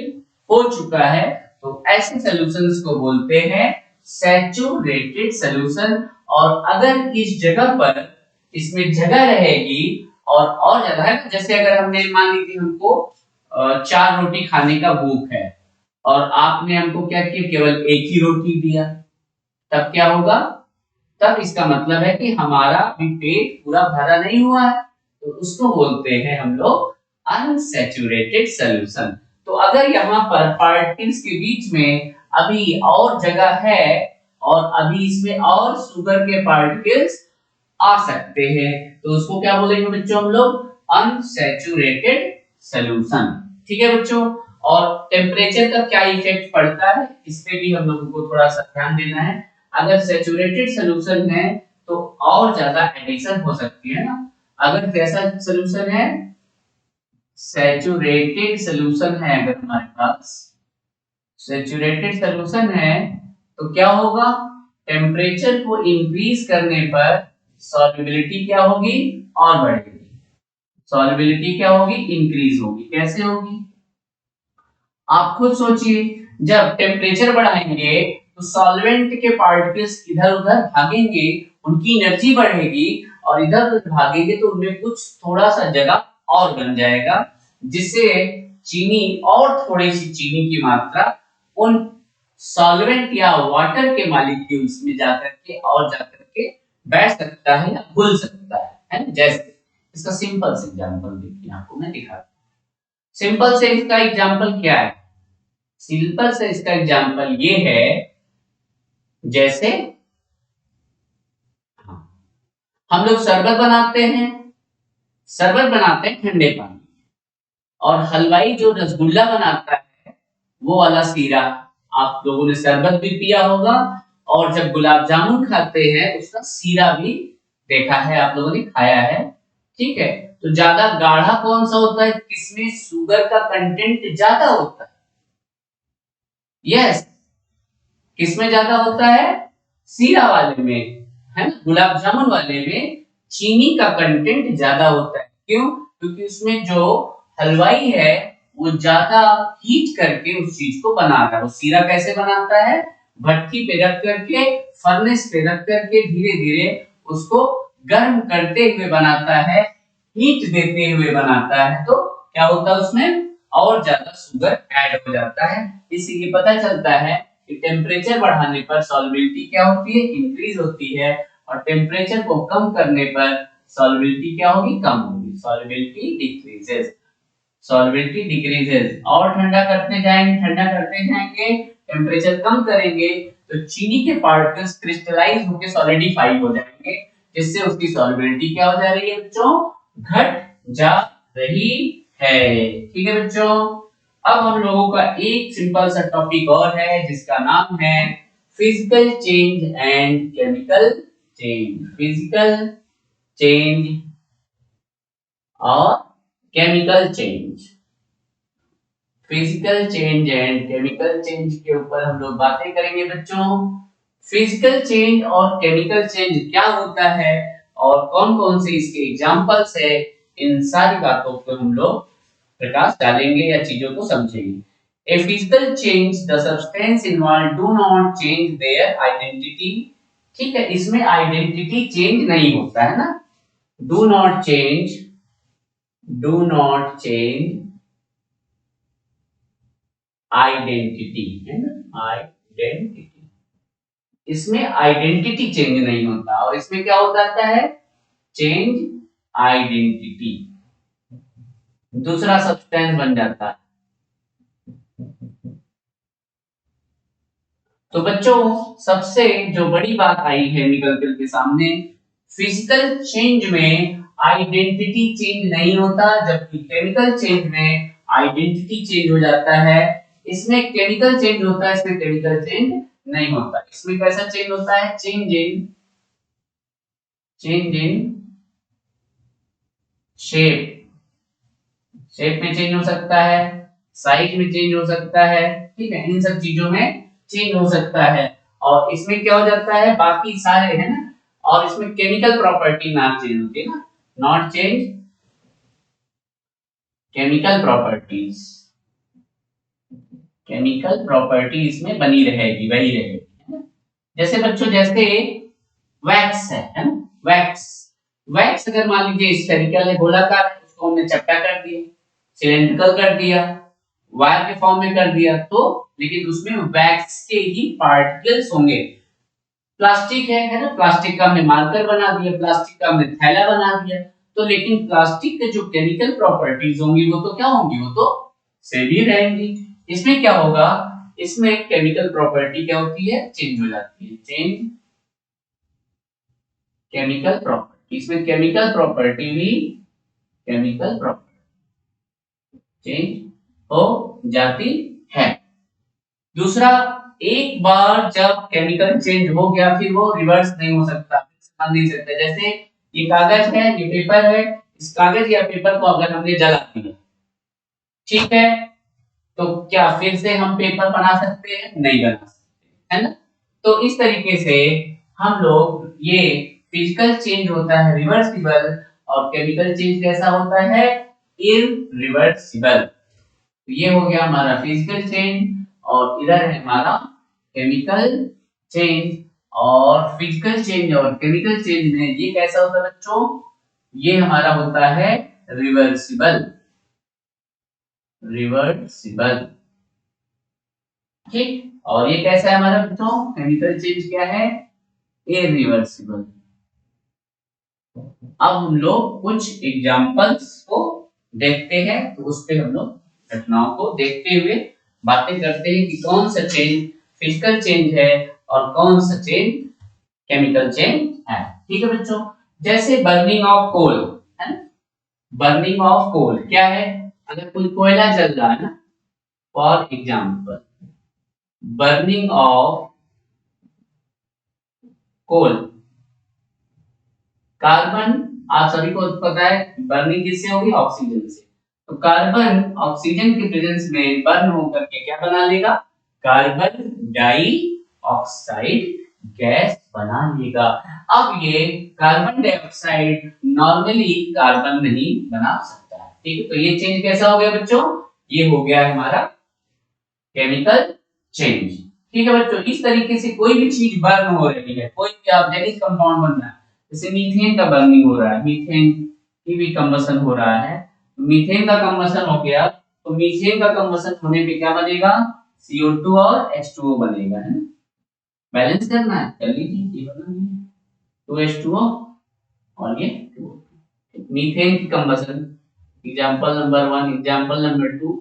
हो चुका है। तो ऐसे सॉल्यूशंस को बोलते हैं सैचुरेटेड सॉल्यूशन। और अगर इस जगह पर इसमें जगह रहेगी और ज्यादा है, जैसे अगर हमने मान लीजिए हमको 4 रोटी खाने का भूख है और आपने हमको क्या किया, केवल एक ही रोटी दिया, तब क्या होगा, तब इसका मतलब है कि हमारा भी पेट पूरा भरा नहीं हुआ है, तो उसको बोलते हैं हम लोग अनसैचुरेटेड सॉल्यूशन। तो अगर यहाँ पर पार्टिकल्स के बीच में अभी और जगह है और अभी इसमें और शुगर के पार्टिकल्स आ सकते हैं, तो उसको क्या बोलेंगे बच्चों हम लोग, अनसैचुरेटेड सॉल्यूशन। ठीक है बच्चों, और टेम्परेचर का क्या इफेक्ट पड़ता है इस पे भी हम लोगों को थोड़ा सा ध्यान देना है। अगर सैचुरेटेड सॉल्यूशन है तो और ज्यादा एडिशन हो सकती है ना, अगर कैसा सॉल्यूशन है, सैचुरेटेड सॉल्यूशन है, अगर हमारे पास सैचुरेटेड सॉल्यूशन है तो क्या होगा, टेम्परेचर को इंक्रीज करने पर सॉल्युबिलिटी क्या होगी, और बढ़ेगी, सॉल्युबिलिटी क्या होगी, इंक्रीज होगी। कैसे होगी, आप खुद सोचिए, जब टेम्परेचर बढ़ाएंगे तो सॉल्वेंट के पार्टिकल्स इधर उधर भागेंगे, उनकी एनर्जी बढ़ेगी, और इधर उधर भागेंगे तो उनमें कुछ थोड़ा सा जगह और बन जाएगा, जिससे चीनी और थोड़ी सी चीनी की मात्रा उन सॉल्वेंट या वाटर के मॉलिक्यूल्स में जाकर के बैठ सकता है या घुल सकता है ना। जैसे इसका सिंपल से एग्जांपल देखिए, आपको मैं दिखाता हूं। सिंपल से इसका एग्जांपल क्या है, सिंपल से इसका एग्जांपल ये है, जैसे हम लोग शरबत बनाते हैं, ठंडे पानी, और हलवाई जो रसगुल्ला बनाता है वो वाला सीरा, आप लोगों ने शरबत भी पिया होगा, और जब गुलाब जामुन खाते हैं उसका सीरा भी देखा है, आप लोगों ने खाया है। ठीक है, तो ज्यादा गाढ़ा कौन सा होता है, किसमें शुगर का कंटेंट ज्यादा होता है? यस, किसमें ज्यादा होता है? सीरा वाले में, है ना, गुलाब जामुन वाले में चीनी का कंटेंट ज्यादा होता है। क्यों? क्योंकि उसमें जो हलवाई है वो ज्यादा हीट करके उस चीज को बना रहा है। वो सीरा कैसे बनाता है? भट्टी पे रख करके, फर्नेस पे रख करके धीरे धीरे उसको गर्म करते हुए बनाता है, हीट देते हुए बनाता है। तो क्या होता है उसमें? और ज्यादा शुगर ऐड हो जाता है। इससे ये पता चलता है कि टेम्परेचर बढ़ाने पर सॉल्युबिलिटी क्या होती है? इंक्रीज होती है, और टेम्परेचर को कम करने पर सॉल्युबिलिटी क्या होगी? कम होगी। Solubility decreases, solubility decreases. और ठंडा करते जाएंगे, ठंडा करते जाएंगे, टेम्परेचर कम करेंगे तो चीनी के पार्टिकल्स क्रिस्टलाइज होकर सॉलिडिफाई हो जाएंगे, जिससे उसकी सॉल्युबिलिटी क्या हो जा रही है बच्चों? घट जा रही है। ठीक है बच्चों, अब हम लोगों का एक सिंपल सा टॉपिक और है जिसका नाम है physical change and chemical change. Physical change और chemical change. Physical change and chemical change के ऊपर हम लोग बातें करेंगे बच्चों। फिजिकल चेंज और केमिकल चेंज क्या होता है और कौन कौन से इसके एग्जांपल्स है, इन सारी बातों पर हम लोग प्रकाश डालेंगे या चीजों को समझेंगे। A physical change, the substance involved do not change their identity। ठीक है, इसमें आइडेंटिटी चेंज नहीं होता है ना। Do not change, do not change identity, है ना, आइडेंटिटी। इसमें आइडेंटिटी चेंज नहीं होता, और इसमें क्या हो जाता है? चेंज आइडेंटिटी, दूसरा सब्सटेंस बन जाता है। तो बच्चों, सबसे जो बड़ी बात आई है निकल कर के सामने, फिजिकल चेंज में आइडेंटिटी चेंज नहीं होता, जबकि केमिकल चेंज में आइडेंटिटी चेंज हो जाता है। इसमें केमिकल चेंज होता है, इसमें केमिकल चेंज नहीं होता। इसमें कैसा चेंज होता है? चेंज इन शेप, शेप में चेंज हो सकता है, साइज में चेंज हो सकता है, ठीक है, इन सब चीजों में चेंज हो सकता है। और इसमें क्या हो जाता है? बाकी सारे, है ना, और इसमें केमिकल प्रॉपर्टी ना चेंज होती है ना, not change chemical properties. Chemical property इसमें बनी रहेगी, वही रहेगी, है ना? जैसे बच्चों, जैसे वैक्स है ना, वैक्स। वैक्स अगर मान लीजिए स्फेरिकल है, गोलाकार है, उसको हमने चपटा कर दिया, सिलेंड्रिकल कर दिया, वायर के फॉर्म में कर दिया, तो लेकिन उसमें वैक्स के ही पार्टिकल्स होंगे। प्लास्टिक है ना, प्लास्टिक का हमने मार्कर बना दिया, प्लास्टिक का हमने थैला बना दिया, तो लेकिन प्लास्टिक के जो केमिकल प्रॉपर्टीज होंगी वो तो क्या होंगी? वो तो सेम ही रहेंगी। इसमें क्या होगा? इसमें केमिकल प्रॉपर्टी क्या होती है? चेंज हो जाती है। चेंज केमिकल प्रॉपर्टी, इसमें केमिकल प्रॉपर्टी भी, केमिकल प्रॉपर्टी चेंज हो जाती है। दूसरा, एक बार जब केमिकल चेंज हो गया फिर वो रिवर्स नहीं हो सकता, बन नहीं सकता। जैसे ये कागज है, ये पेपर है, इस कागज या पेपर को अगर हमने जला दिया, ठीक है, तो क्या फिर से हम पेपर बना सकते हैं? नहीं बना सकते, है ना। तो इस तरीके से हम लोग, ये फिजिकल चेंज होता है रिवर्सिबल, और केमिकल चेंज कैसा होता है? इरिवर्सिबल। तो ये हो गया हमारा फिजिकल चेंज, और इधर है हमारा केमिकल चेंज। और फिजिकल चेंज और केमिकल चेंज में ये कैसा होता है बच्चों? ये हमारा होता है रिवर्सिबल, रिवर्सिबल, ठीक। और ये कैसा है हमारा बच्चों? केमिकल चेंज क्या है? इरिवर्सिबल। अब हम लोग कुछ एग्जांपल्स को देखते हैं, तो उस पे हम लोग घटनाओं को देखते हुए बातें करते हैं कि कौन सा चेंज फिजिकल चेंज है और कौन सा चेंज केमिकल चेंज है। ठीक है बच्चों, जैसे बर्निंग ऑफ कोल, है ना, बर्निंग ऑफ कोल क्या है? अगर कोई कोयला जल रहा है ना, for example burning of coal, carbon आप सभी को पता है बर्निंग किससे होगी, ऑक्सीजन से। तो कार्बन ऑक्सीजन के प्रेजेंस में बर्न होकर के क्या बना लेगा, कार्बन डाइऑक्साइड गैस बना लेगा। अब ये कार्बन डाइऑक्साइड नॉर्मली कार्बन नहीं बना सकता है, ठीक है। तो ये चेंज कैसा हो गया बच्चों, ये हो गया हमारा केमिकल चेंज, ठीक है बच्चों। इस तरीके से कोई भी चीज बर्न हो रही है, कोई भी ऑर्गेनिक कंपाउंड बन रहा है, जैसे मीथेन का बर्निंग हो रहा है, मीथेन की भी कंबशन हो रहा है, मीथेन का कंबशन हो गया, तो मीथेन का कंबशन होने पे क्या बनेगा, CO2 और H2O बनेगा, है ना। बैलेंस करना है, कर लीजिए, ये बना है 2H2O और ये 2O। मीथेन की combustion example number 1, example number 2,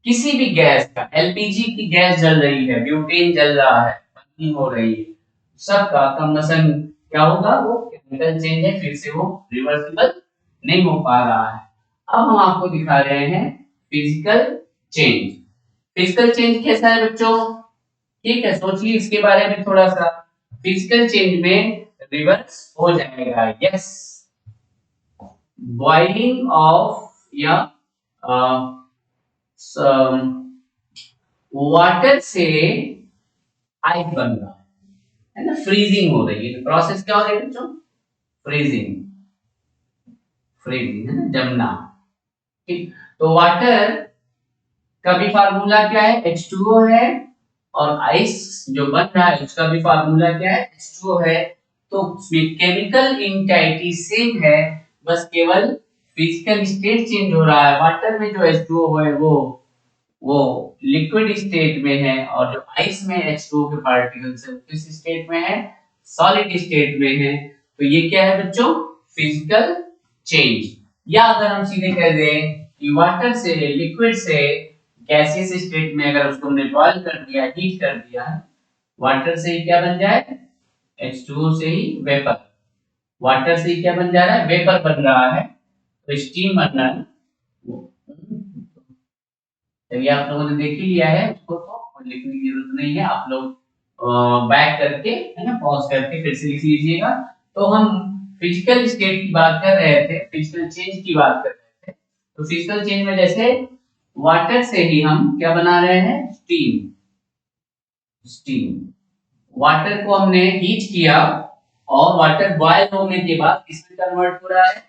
किसी भी गैस का, एलपीजी की गैस जल रही है, ब्यूटेन जल रहा है, बर्निंग हो रही है, सबका कंबशन क्या होगा, वो केमिकल चेंज है, फिर से वो रिवर्सिबल नहीं हो पा रहा है। अब हम आपको दिखा रहे हैं फिजिकल चेंज। फिजिकल चेंज कैसा है बच्चों, ठीक है, सोचिए इसके बारे में थोड़ा सा। फिजिकल चेंज में रिवर्स हो जाएगा, यस, बॉइलिंग ऑफ या वाटर से आइस बन रहा है ना, फ्रीजिंग हो रही है, प्रोसेस क्या हो रही है बच्चों, फ्रीजिंग, फ्रीजिंग है ना, जमना, ठीक। तो वाटर का भी फार्मूला क्या है, H2O है, और आइस जो बन रहा है उसका भी फार्मूला क्या है, H2O है। तो उसमें केमिकल इंटाइटी सेम है, बस केवल फिजिकल स्टेट चेंज हो रहा है। वाटर में जो H2O है वो लिक्विड स्टेट में है, और जो आइस में H2O के पार्टिकल्स है वो किस स्टेट में है, सॉलिड स्टेट में है। तो ये क्या है बच्चों, फिजिकल चेंज। या अगर हम सीधे कह दें कि वाटर से, लिक्विड से गैसियस स्टेट में अगर उसको हमने बॉयल कर दिया, हीट कर दिया, वाटर से ही क्या बन जाए, H2O से ही वेपर, वाटर से ही क्या बन जा रहा है, वेपर बन रहा है, तो स्टीम बन रहा है। चलिए आप लोगों ने देख ही लिया है उसको, तो लिखने की जरूरत नहीं है, आप लोग बैक करके, है ना, पॉज करके फिर से लिख लीजिएगा। तो हम फिजिकल स्टेट की बात कर रहे थे, फिजिकल चेंज की बात कर रहे थे। तो फिजिकल चेंज में जैसे वाटर से ही हम क्या बना रहे हैं, स्टीम, स्टीम, वाटर को हमने हीट किया और वाटर बॉयल होने के बाद किसमें कन्वर्ट हो रहा है,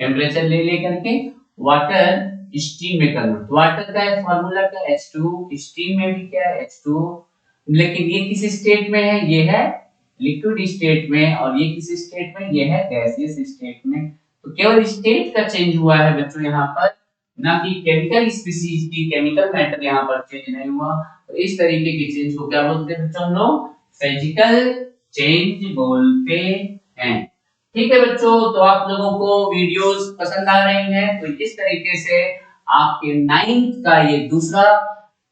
टेम्परेचर ले लेकर के वाटर स्टीम में कन्वर्ट। वाटर का फार्मूला क्या है, H2O, स्टीम में भी क्या है, H2O, लेकिन ये किस स्टेट में है, ये है लिक्विड स्टेट में, और ये किस स्टेट में, ये है गैसियस स्टेट में। तो केवल स्टेट का चेंज हुआ है बच्चों यहाँ पर, ना कि केमिकल स्पीशीज की, केमिकल मैटर यहाँ पर चेंज नहीं हुआ। तो इस तरीके के चेंज को क्या बोलते हैं बच्चों, हम लोग फिजिकल चेंज बोलते हैं, ठीक है बच्चों। तो आप लोगों को वीडियोस पसंद आ रही हैं, तो इस तरीके से आपके 9th का ये दूसरा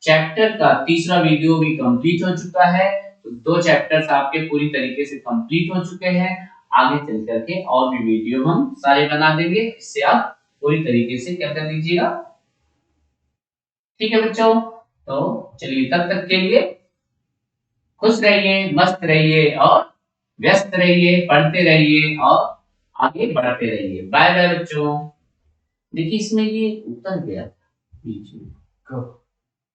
चैप्टर का तीसरा वीडियो भी कंप्लीट हो चुका है। तो 2 चैप्टर्स आपके पूरी तरीके से कंप्लीट हो चुके हैं। आगे चल करके और भी वीडियो हम सारे बना देंगे, इससे आप पूरी तरीके से क्या कर लीजिएगा, ठीक है बच्चों। तो चलिए तब तक के लिए खुश रहिए, मस्त रहिए और व्यस्त रहिए, पढ़ते रहिए और आगे बढ़ते रहिए। बाय बाय बच्चों। देखिए इसमें ये उतर गया बीच में,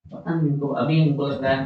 पता नहीं, हमको अभी हमको लग रहा है